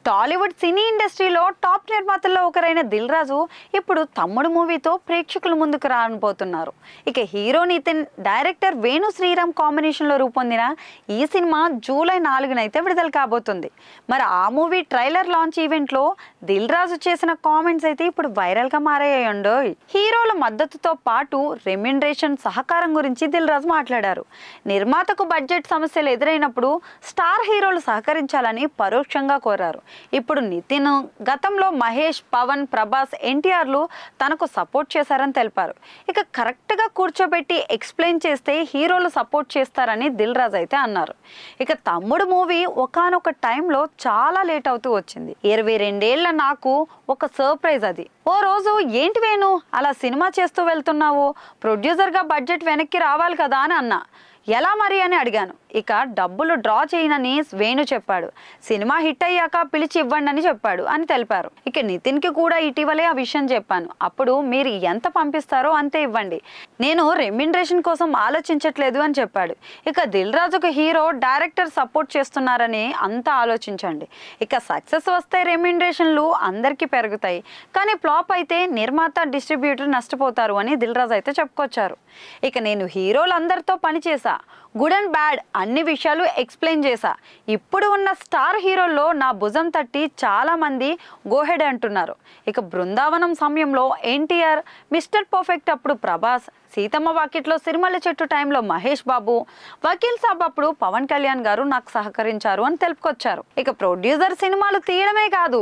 టాలీవుడ్ సినీ ఇండస్ట్రీలో టాప్ నిర్మాతల్లో ఒకరైన దిల్ రాజు ఇప్పుడు తమ్ముడు మూవీతో ప్రేక్షకుల ముందుకు రానుపోతున్నారు. ఇక హీరో నితిన్, డైరెక్టర్ వేణు శ్రీరామ్ కాంబినేషన్లో రూపొందిన ఈ సినిమా జూలై 4న విడుదల కాబోతుంది. మరి ఆ మూవీ ట్రైలర్ లాంచ్ ఈవెంట్లో దిల్ రాజు చేసిన కామెంట్స్ అయితే ఇప్పుడు వైరల్గా మారాయండో. హీరోల మద్దతుతో పాటు రెమ్యునరేషన్ సహకారం గురించి దిల్ రాజు మాట్లాడారు. నిర్మాతకు బడ్జెట్ సమస్యలు ఎదురైనప్పుడు స్టార్ హీరోలు సహకరించాలని పరోక్షంగా కోరారు. ఇప్పుడు నితిన్ గతంలో మహేష్, పవన్, ప్రభాస్, ఎన్టీఆర్లు తనకు సపోర్ట్ చేశారని తెలిపారు. ఇక కరెక్ట్గా కూర్చోబెట్టి ఎక్స్ప్లెయిన్ చేస్తే హీరోలు సపోర్ట్ చేస్తారని దిల్ రాజు అయితే అన్నారు. ఇక తమ్ముడు మూవీ ఒకానొక టైంలో చాలా లేట్ అవుతూ వచ్చింది. 22 ఏళ్ల నాకు ఒక సర్ప్రైజ్ అది. ఓ రోజు ఏంటి వేణు అలా సినిమా చేస్తూ వెళ్తున్నావు, ప్రొడ్యూసర్గా బడ్జెట్ వెనక్కి రావాలి కదా అని అన్నా. ఎలా మరి అని అడిగాను. ఇక డబ్బులు డ్రా చేయనని వేణు చెప్పాడు. సినిమా హిట్ అయ్యాక పిలిచి ఇవ్వండి అని చెప్పాడు అని తెలిపారు. ఇక నితిన్కి కూడా ఇటీవలే ఆ విషయం చెప్పాను. అప్పుడు మీరు ఎంత పంపిస్తారో అంతే ఇవ్వండి, నేను రెమ్యునరేషన్ కోసం ఆలోచించట్లేదు అని చెప్పాడు. ఇక దిల్ రాజుకు హీరో, డైరెక్టర్ సపోర్ట్ చేస్తున్నారని అంతా ఆలోచించండి. ఇక సక్సెస్ వస్తే రెమ్యునరేషన్లు అందరికీ పెరుగుతాయి, కానీ ఫ్లాప్ అయితే నిర్మాత, డిస్ట్రిబ్యూటర్ నష్టపోతారు అని దిల్ రాజు అయితే చెప్పుకొచ్చారు. ఇక నేను హీరోలందరితో పనిచేసా, గుడ్ అండ్ బ్యాడ్ అన్ని విషయాలు ఎక్స్ప్లెయిన్ చేశా. ఇప్పుడు ఉన్న స్టార్ హీరోల్లో నా భుజం తట్టి చాలా మంది గోహెడ్ అంటున్నారు. ఇక బృందావనం సమయంలో ఎన్టీఆర్, మిస్టర్ పర్ఫెక్ట్ అప్పుడు ప్రభాస్, సీతమ్మ వాకిట్లో సిరిమల్ల చెట్టు టైంలో మహేష్ బాబు, వకీల్ సాబ్ అప్పుడు పవన్ కళ్యాణ్ గారు నాకు సహకరించారు అని తెలుపుకొచ్చారు. ఇక ప్రొడ్యూసర్ సినిమాలు తీయడమే కాదు,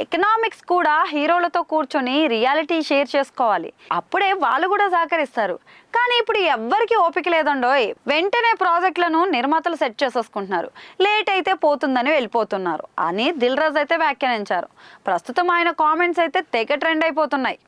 ఎకనామిక్స్ కూడా హీరోలతో కూర్చొని రియాలిటీ షేర్ చేసుకోవాలి, అప్పుడే వాళ్ళు కూడా సహకరిస్తారు. కానీ ఇప్పుడు ఎవ్వరికి ఓపిక లేదండోయ్. వెంటనే ప్రాజెక్టులను నిర్మాతలు సెట్ చేసేసుకుంటున్నారు, లేట్ అయితే పోతుందని వెళ్ళిపోతున్నారు అని దిల్ రాజు అయితే వ్యాఖ్యానించారు. ప్రస్తుతం ఆయన కామెంట్స్ అయితే తెగ ట్రెండ్ అయిపోతున్నాయి.